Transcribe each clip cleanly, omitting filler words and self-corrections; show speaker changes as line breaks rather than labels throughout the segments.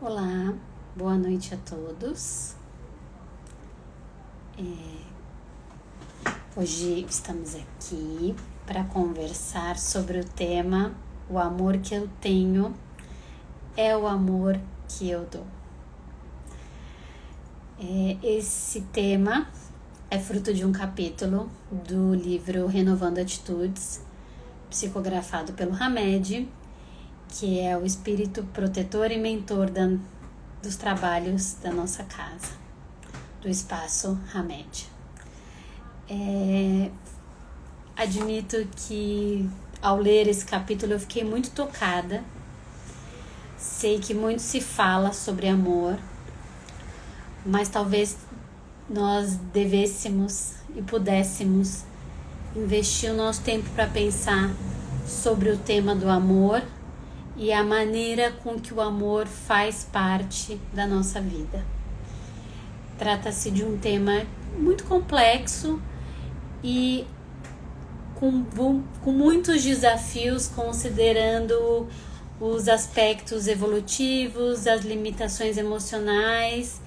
Olá, boa noite a todos. Hoje estamos aqui para conversar sobre o tema O amor que eu tenho é o amor que eu dou. Esse tema é fruto de um capítulo do livro Renovando Atitudes, psicografado pelo Hamed, que é o espírito protetor e mentor dos trabalhos da nossa casa, do espaço Hamed. Admito que ao ler esse capítulo eu fiquei muito tocada. Sei que muito se fala sobre amor, mas talvez nós devêssemos e pudéssemos investir o nosso tempo para pensar sobre o tema do amor e a maneira com que o amor faz parte da nossa vida. Trata-se de um tema muito complexo e com muitos desafios, considerando os aspectos evolutivos, as limitações emocionais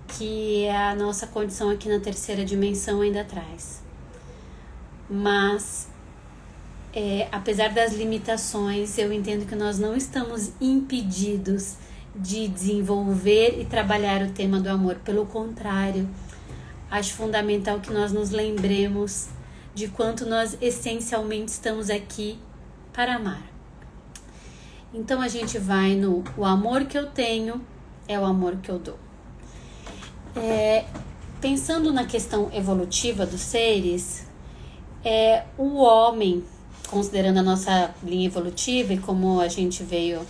que a nossa condição aqui na terceira dimensão ainda traz. Mas apesar das limitações, eu entendo que nós não estamos impedidos de desenvolver e trabalhar o tema do amor. Pelo contrário, acho fundamental que nós nos lembremos de quanto nós essencialmente estamos aqui para amar. Então a gente vai no o amor que eu tenho é o amor que eu dou. Pensando na questão evolutiva dos seres, o homem, considerando a nossa linha evolutiva e como a gente veio,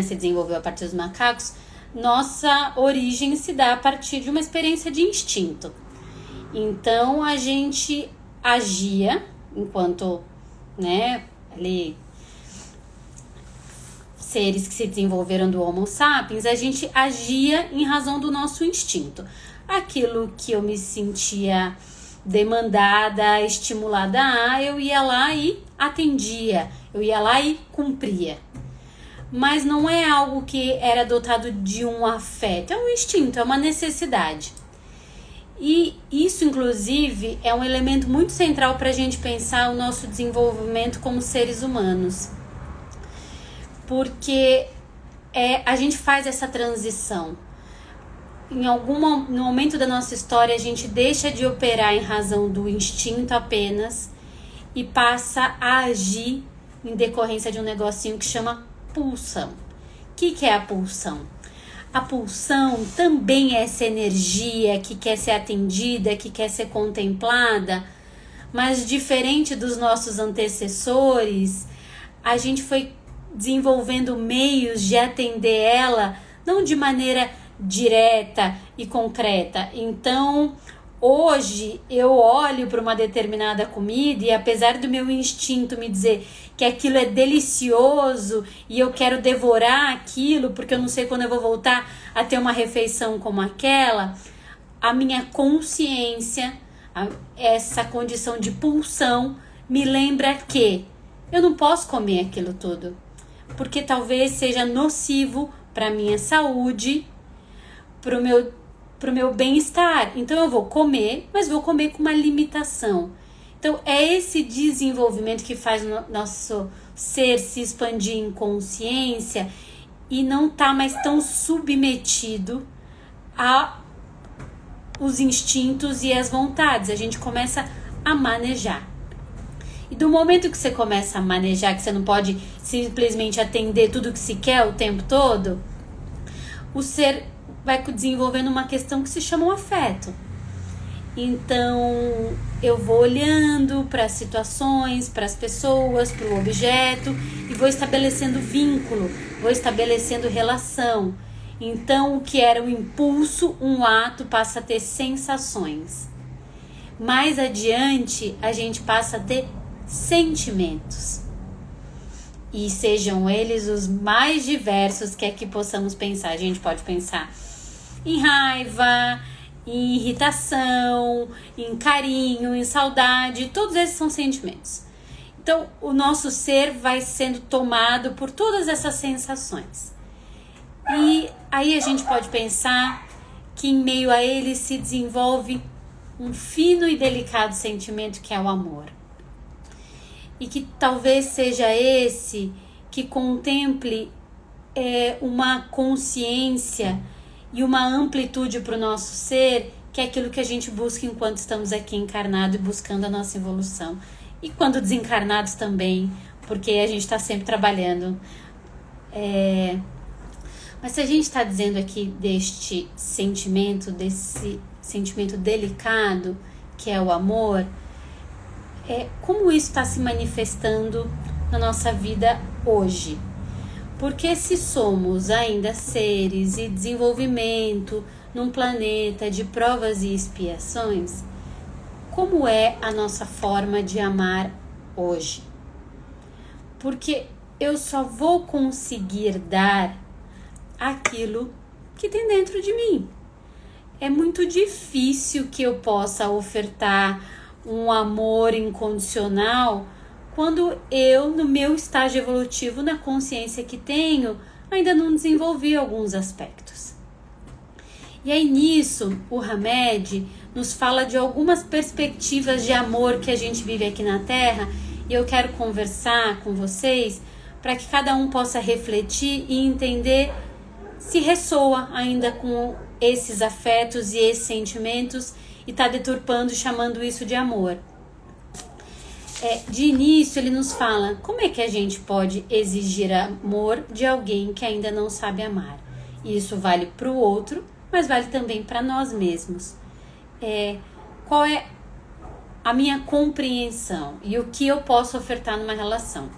se desenvolveu a partir dos macacos, nossa origem se dá a partir de uma experiência de instinto. Então a gente agia enquanto, ali seres que se desenvolveram do Homo sapiens, a gente agia em razão do nosso instinto. Aquilo que eu me sentia demandada, estimulada eu ia lá e atendia, eu ia lá e cumpria. Mas não é algo que era dotado de um afeto, é um instinto, é uma necessidade. E isso, inclusive, é um elemento muito central para a gente pensar o nosso desenvolvimento como seres humanos. Porque a gente faz essa transição. No momento da nossa história, a gente deixa de operar em razão do instinto apenas e passa a agir em decorrência de um negocinho que chama pulsão. O que é a pulsão? A pulsão também é essa energia que quer ser atendida, que quer ser contemplada, mas diferente dos nossos antecessores, a gente foi desenvolvendo meios de atender ela, não de maneira direta e concreta. Então, hoje eu olho para uma determinada comida e apesar do meu instinto me dizer que aquilo é delicioso e eu quero devorar aquilo porque eu não sei quando eu vou voltar a ter uma refeição como aquela, a minha consciência, essa condição de pulsão me lembra que eu não posso comer aquilo tudo, porque talvez seja nocivo para a minha saúde, para o meu bem-estar. Então eu vou comer, mas vou comer com uma limitação. Então é esse desenvolvimento que faz o nosso ser se expandir em consciência e não tá mais tão submetido aos instintos e às vontades. A gente começa a manejar. E do momento que você começa a manejar, que você não pode simplesmente atender tudo que se quer o tempo todo, o ser vai desenvolvendo uma questão que se chama um afeto. Então, eu vou olhando para as situações, para as pessoas, para o objeto e vou estabelecendo vínculo, vou estabelecendo relação. Então, o que era um impulso, um ato, passa a ter sensações. Mais adiante, a gente passa a ter sentimentos. E sejam eles os mais diversos que aqui possamos pensar. A gente pode pensar em raiva, em irritação, em carinho, em saudade, todos esses são sentimentos. Então, o nosso ser vai sendo tomado por todas essas sensações. E aí a gente pode pensar que em meio a ele se desenvolve um fino e delicado sentimento que é o amor. E que talvez seja esse que contemple uma consciência e uma amplitude para o nosso ser, que é aquilo que a gente busca enquanto estamos aqui encarnados e buscando a nossa evolução. E quando desencarnados também, porque a gente está sempre trabalhando. Mas se a gente está dizendo aqui desse sentimento delicado, que é o amor, como isso está se manifestando na nossa vida hoje? Porque se somos ainda seres e desenvolvimento num planeta de provas e expiações, como é a nossa forma de amar hoje? Porque eu só vou conseguir dar aquilo que tem dentro de mim. É muito difícil que eu possa ofertar um amor incondicional quando eu, no meu estágio evolutivo, na consciência que tenho, ainda não desenvolvi alguns aspectos. E aí nisso, o Hamed nos fala de algumas perspectivas de amor que a gente vive aqui na Terra, e eu quero conversar com vocês para que cada um possa refletir e entender se ressoa ainda com esses afetos e esses sentimentos e está deturpando e chamando isso de amor. De início ele nos fala como é que a gente pode exigir amor de alguém que ainda não sabe amar. E isso vale para o outro, mas vale também para nós mesmos. Qual é a minha compreensão e o que eu posso ofertar numa relação?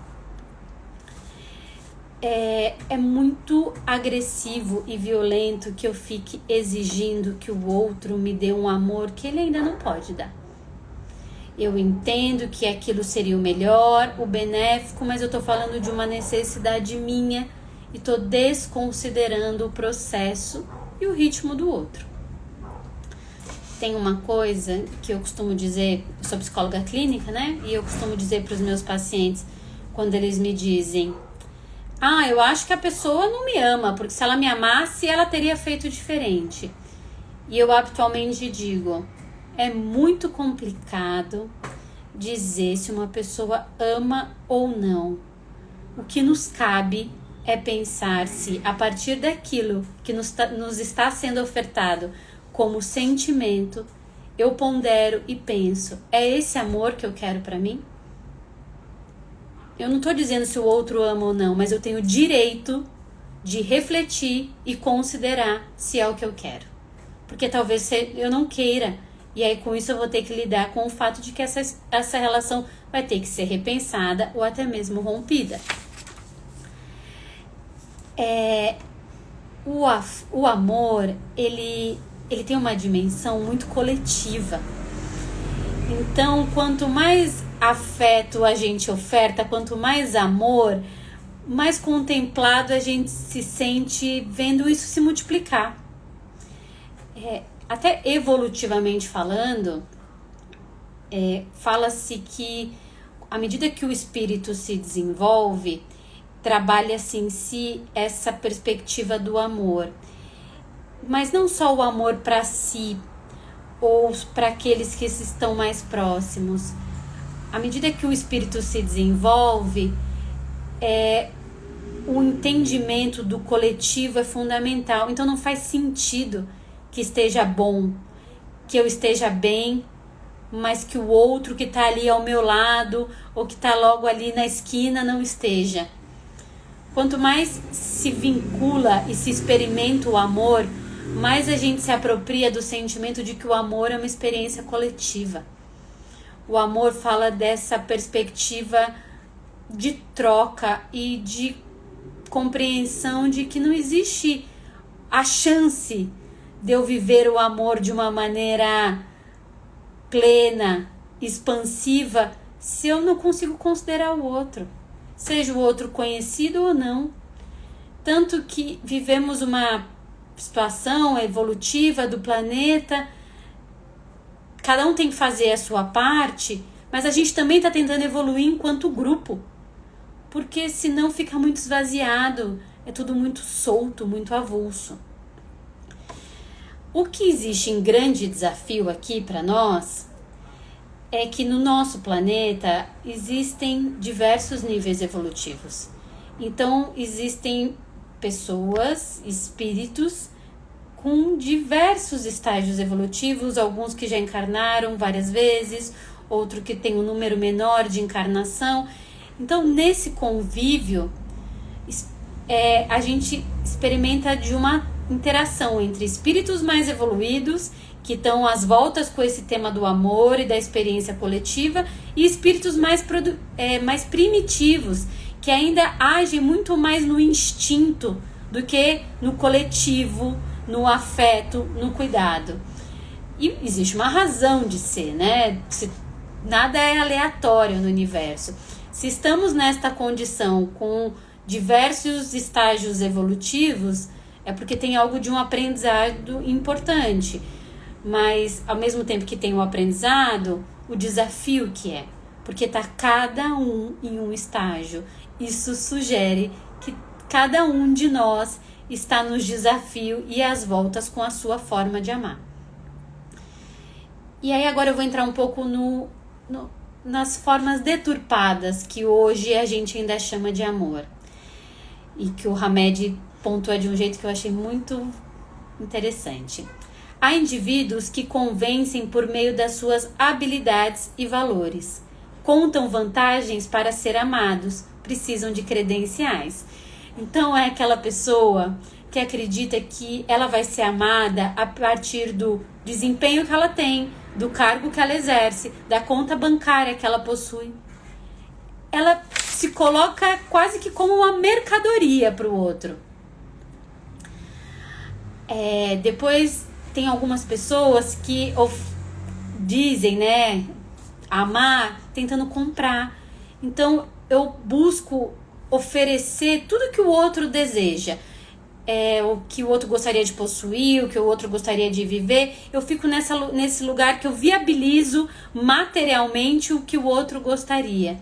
É muito agressivo e violento que eu fique exigindo que o outro me dê um amor que ele ainda não pode dar. Eu entendo que aquilo seria o melhor, o benéfico, mas eu estou falando de uma necessidade minha e estou desconsiderando o processo e o ritmo do outro. Tem uma coisa que eu costumo dizer, eu sou psicóloga clínica, né? E eu costumo dizer para os meus pacientes, quando eles me dizem: eu acho que a pessoa não me ama, porque se ela me amasse, ela teria feito diferente. E eu habitualmente digo: é muito complicado dizer se uma pessoa ama ou não. O que nos cabe é pensar se, a partir daquilo que nos está sendo ofertado como sentimento, eu pondero e penso: é esse amor que eu quero para mim? Eu não estou dizendo se o outro ama ou não, mas eu tenho o direito de refletir e considerar se é o que eu quero. Porque talvez eu não queira. E aí com isso eu vou ter que lidar com o fato de que essa relação vai ter que ser repensada ou até mesmo rompida. O amor, ele tem uma dimensão muito coletiva. Então, quanto mais afeto a gente oferta, quanto mais amor, mais contemplado a gente se sente vendo isso se multiplicar. Até evolutivamente falando, fala-se que à medida que o espírito se desenvolve, trabalha-se em si essa perspectiva do amor. Mas não só o amor para si ou para aqueles que estão mais próximos. À medida que o espírito se desenvolve, o entendimento do coletivo é fundamental. Então não faz sentido que esteja bom, que eu esteja bem, mas que o outro que está ali ao meu lado ou que está logo ali na esquina não esteja. Quanto mais se vincula e se experimenta o amor, mais a gente se apropria do sentimento de que o amor é uma experiência coletiva. O amor fala dessa perspectiva de troca e de compreensão de que não existe a chance de eu viver o amor de uma maneira plena, expansiva, se eu não consigo considerar o outro, seja o outro conhecido ou não. Tanto que vivemos uma situação evolutiva do planeta, cada um tem que fazer a sua parte, mas a gente também está tentando evoluir enquanto grupo. porque senão fica muito esvaziado, é tudo muito solto, muito avulso. O que existe em grande desafio aqui para nós é que no nosso planeta existem diversos níveis evolutivos. Então, existem pessoas, espíritos, com diversos estágios evolutivos, alguns que já encarnaram várias vezes, outro que tem um número menor de encarnação. Então, nesse convívio, a gente experimenta de uma interação entre espíritos mais evoluídos, que estão às voltas com esse tema do amor e da experiência coletiva, e espíritos mais primitivos, que ainda agem muito mais no instinto do que no coletivo, no afeto, no cuidado. E existe uma razão de ser, né? Nada é aleatório no universo. Se estamos nesta condição com diversos estágios evolutivos, é porque tem algo de um aprendizado importante. Mas, ao mesmo tempo que tem o aprendizado, o desafio que é. Porque está cada um em um estágio. Isso sugere que cada um de nós está nos desafio e às voltas com a sua forma de amar. E aí agora eu vou entrar um pouco nas formas deturpadas que hoje a gente ainda chama de amor. E que o Hamed pontua de um jeito que eu achei muito interessante. Há indivíduos que convencem por meio das suas habilidades e valores. Contam vantagens para ser amados, precisam de credenciais. Então é aquela pessoa que acredita que ela vai ser amada a partir do desempenho que ela tem, do cargo que ela exerce, da conta bancária que ela possui. Ela se coloca quase que como uma mercadoria para o outro. Depois tem algumas pessoas que dizem, né, amar tentando comprar. Então eu busco oferecer tudo que o outro deseja. O que o outro gostaria de possuir, o que o outro gostaria de viver. Eu fico nesse lugar que eu viabilizo materialmente o que o outro gostaria.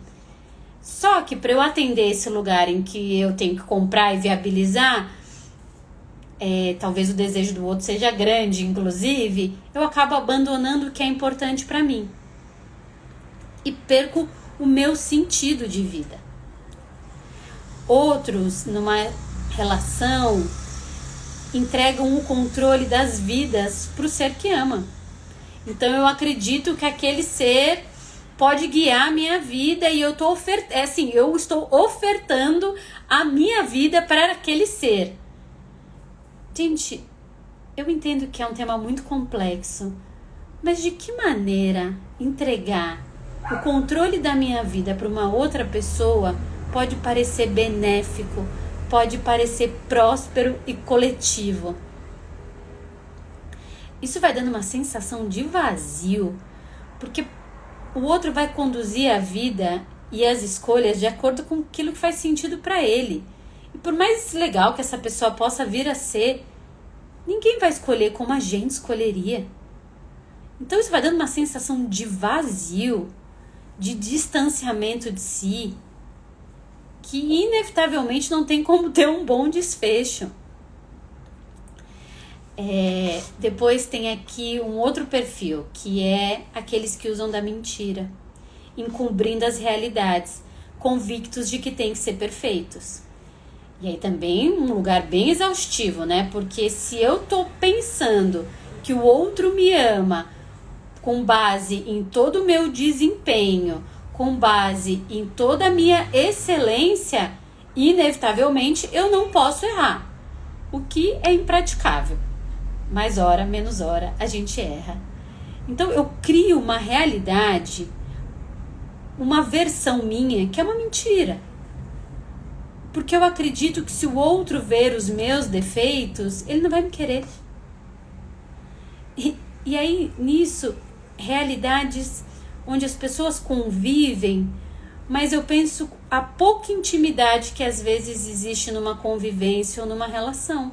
Só que para eu atender esse lugar em que eu tenho que comprar e viabilizar, talvez o desejo do outro seja grande, inclusive, eu acabo abandonando o que é importante para mim. E perco o meu sentido de vida. Outros, numa relação, entregam o controle das vidas para o ser que ama. Então eu acredito que aquele ser pode guiar a minha vida e eu estou ofertando a minha vida para aquele ser. Gente, eu entendo que é um tema muito complexo, mas de que maneira entregar o controle da minha vida para uma outra pessoa pode parecer benéfico, pode parecer próspero e coletivo? Isso vai dando uma sensação de vazio, porque o outro vai conduzir a vida e as escolhas de acordo com aquilo que faz sentido para ele. E por mais legal que essa pessoa possa vir a ser, ninguém vai escolher como a gente escolheria. Então isso vai dando uma sensação de vazio, de distanciamento de si, que inevitavelmente não tem como ter um bom desfecho. Depois tem aqui um outro perfil, que é aqueles que usam da mentira, encobrindo as realidades, convictos de que têm que ser perfeitos. E aí também um lugar bem exaustivo, né? Porque se eu tô pensando que o outro me ama com base em todo o meu desempenho, com base em toda a minha excelência, inevitavelmente eu não posso errar. O que é impraticável. Mais hora, menos hora, a gente erra. Então eu crio uma realidade, uma versão minha que é uma mentira. Porque eu acredito que se o outro ver os meus defeitos, ele não vai me querer. E aí, nisso, realidades onde as pessoas convivem, mas eu penso a pouca intimidade que às vezes existe numa convivência ou numa relação.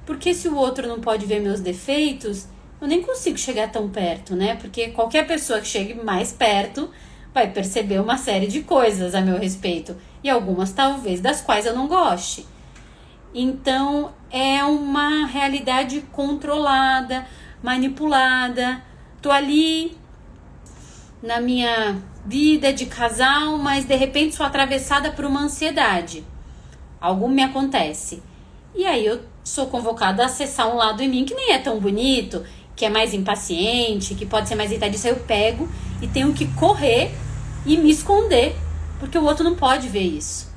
Porque se o outro não pode ver meus defeitos, eu nem consigo chegar tão perto, né? Porque qualquer pessoa que chegue mais perto vai perceber uma série de coisas a meu respeito. e algumas talvez das quais eu não goste. Então é uma realidade controlada, manipulada. Tô ali na minha vida de casal, mas de repente sou atravessada por uma ansiedade. Algo me acontece. E aí eu sou convocada a acessar um lado em mim que nem é tão bonito, que é mais impaciente, que pode ser mais irritadiço. Aí eu pego e tenho que correr e me esconder, porque o outro não pode ver isso.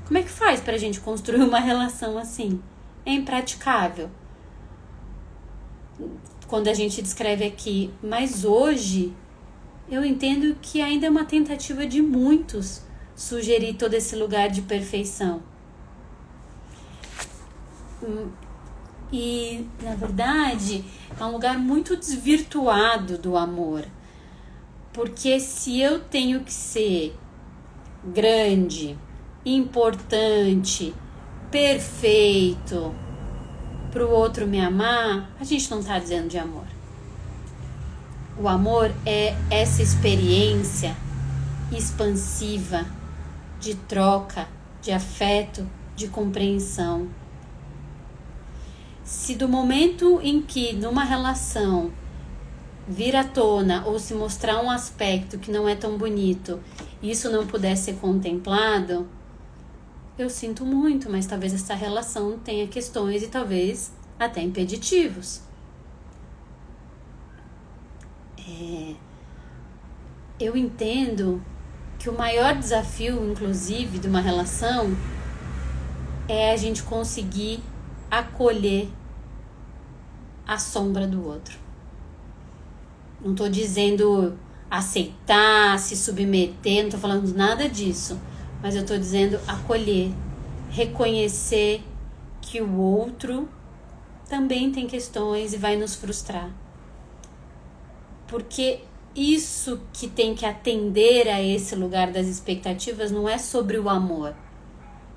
Como é que faz pra gente construir uma relação assim? É impraticável. Quando a gente descreve aqui, mas hoje eu entendo que ainda é uma tentativa de muitos sugerir todo esse lugar de perfeição. E, na verdade, é um lugar muito desvirtuado do amor. Porque se eu tenho que ser grande, importante, perfeito para o outro me amar, a gente não está dizendo de amor. O amor é essa experiência expansiva de troca, de afeto, de compreensão. Se do momento em que numa relação vir à tona ou se mostrar um aspecto que não é tão bonito, isso não puder ser contemplado, eu sinto muito, mas talvez essa relação tenha questões e talvez até impeditivos. Eu entendo que o maior desafio, inclusive, de uma relação é a gente conseguir acolher a sombra do outro. Não estou dizendo aceitar, se submeter, não estou falando nada disso. Mas eu estou dizendo acolher, reconhecer que o outro também tem questões e vai nos frustrar. Porque isso que tem que atender a esse lugar das expectativas não é sobre o amor.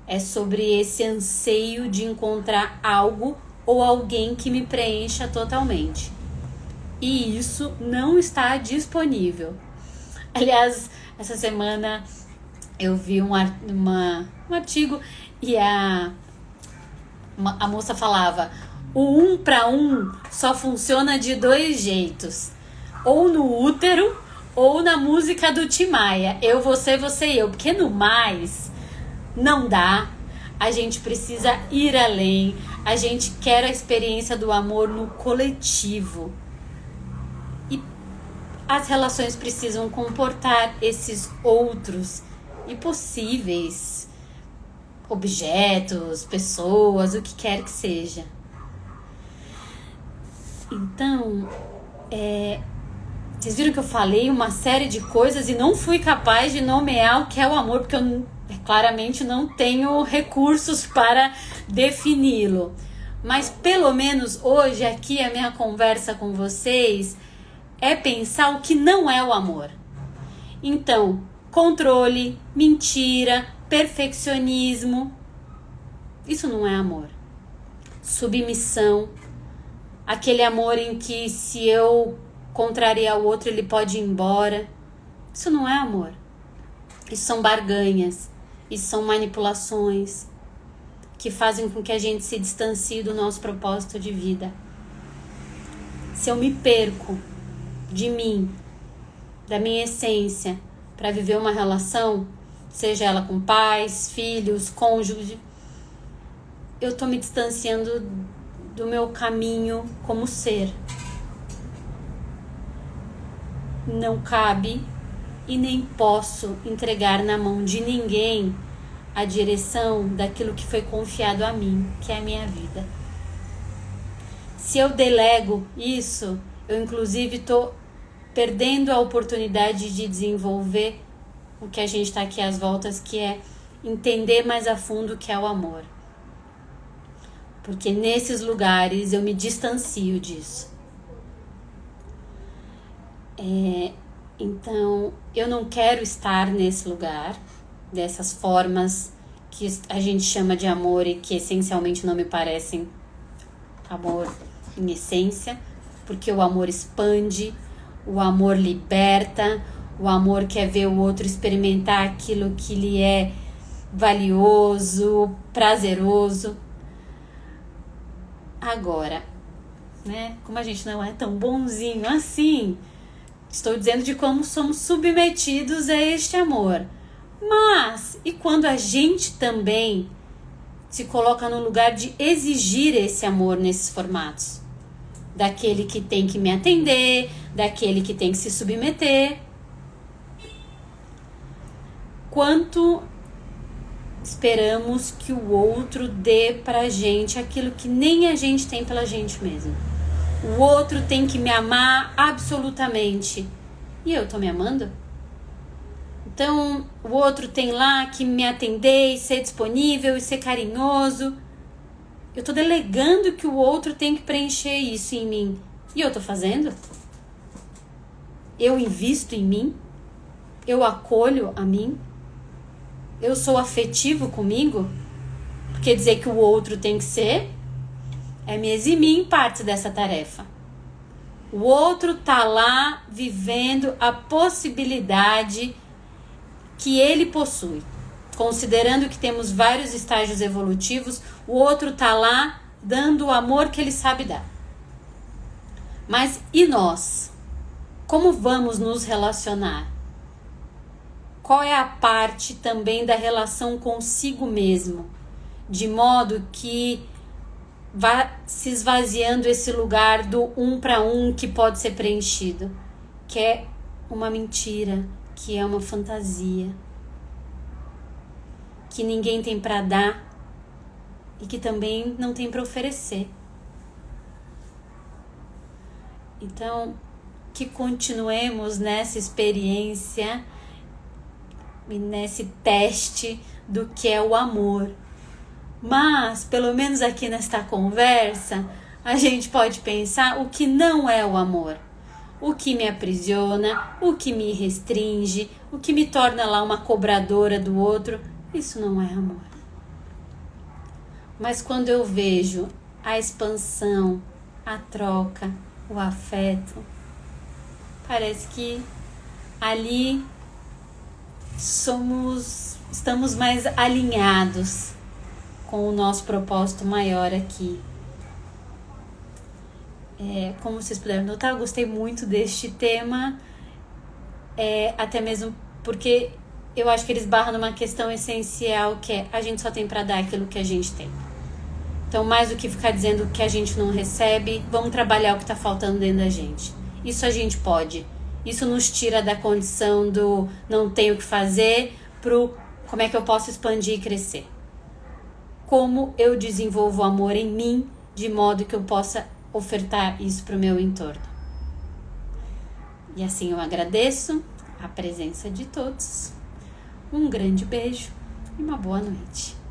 É sobre esse anseio de encontrar algo ou alguém que me preencha totalmente. E isso não está disponível. Aliás, essa semana eu vi um artigo e a moça falava: o 1 para 1 só funciona de 2 jeitos. Ou no útero ou na música do Tim Maia. Eu, você e eu. Porque no mais não dá. A gente precisa ir além. A gente quer a experiência do amor no coletivo. E as relações precisam comportar esses outros e possíveis objetos, pessoas, o que quer que seja. Então, vocês viram que eu falei uma série de coisas e não fui capaz de nomear o que é o amor, porque eu claramente não tenho recursos para defini-lo. Mas pelo menos hoje aqui a minha conversa com vocês é pensar o que não é o amor. Então, controle, mentira, perfeccionismo, isso não é amor. Submissão, aquele amor em que se eu contrariar o outro ele pode ir embora, isso não é amor. Isso são barganhas, isso são manipulações que fazem com que a gente se distancie do nosso propósito de vida. Se eu me perco de mim, da minha essência, para viver uma relação, seja ela com pais, filhos, cônjuge, eu tô me distanciando do meu caminho como ser. Não cabe e nem posso entregar na mão de ninguém a direção daquilo que foi confiado a mim, que é a minha vida. Se eu delego isso, eu inclusive estou perdendo a oportunidade de desenvolver o que a gente está aqui às voltas, que é entender mais a fundo o que é o amor. Porque nesses lugares eu me distancio disso. Então, eu não quero estar nesse lugar, dessas formas que a gente chama de amor e que essencialmente não me parecem amor em essência, porque o amor expande, o amor liberta, o amor quer ver o outro experimentar aquilo que lhe é valioso, prazeroso. Agora, né, como a gente não é tão bonzinho assim, estou dizendo de como somos submetidos a este amor. Mas, e quando a gente também se coloca no lugar de exigir esse amor nesses formatos? Daquele que tem que me atender, daquele que tem que se submeter. Quanto esperamos que o outro dê pra gente aquilo que nem a gente tem pela gente mesmo? O outro tem que me amar absolutamente. E eu tô me amando? Então, o outro tem lá que me atender e ser disponível e ser carinhoso. Eu tô delegando que o outro tem que preencher isso em mim. E eu tô fazendo? Eu invisto em mim? Eu acolho a mim? Eu sou afetivo comigo? Porque dizer que o outro tem que ser é me eximir em parte dessa tarefa. O outro tá lá vivendo a possibilidade que ele possui. Considerando que temos vários estágios evolutivos, o outro tá lá dando o amor que ele sabe dar. Mas e nós? Como vamos nos relacionar? Qual é a parte também da relação consigo mesmo? De modo que vá se esvaziando esse lugar do um para um que pode ser preenchido, que é uma mentira, que é uma fantasia, que ninguém tem para dar e que também não tem para oferecer. Então, que continuemos nessa experiência e nesse teste do que é o amor. Mas, pelo menos aqui nesta conversa, a gente pode pensar o que não é o amor. O que me aprisiona, o que me restringe, o que me torna lá uma cobradora do outro. Isso não é amor. Mas quando eu vejo a expansão, a troca, o afeto, parece que ali estamos mais alinhados com o nosso propósito maior aqui. Como vocês puderam notar, eu gostei muito deste tema, até mesmo porque eu acho que ele esbarra numa questão essencial, que é a gente só tem para dar aquilo que a gente tem. Então, mais do que ficar dizendo que a gente não recebe, vamos trabalhar o que está faltando dentro da gente. Isso a gente pode. Isso nos tira da condição do não tenho o que fazer pro como é que eu posso expandir e crescer. Como eu desenvolvo o amor em mim de modo que eu possa ofertar isso para o meu entorno. E assim eu agradeço a presença de todos. Um grande beijo e uma boa noite.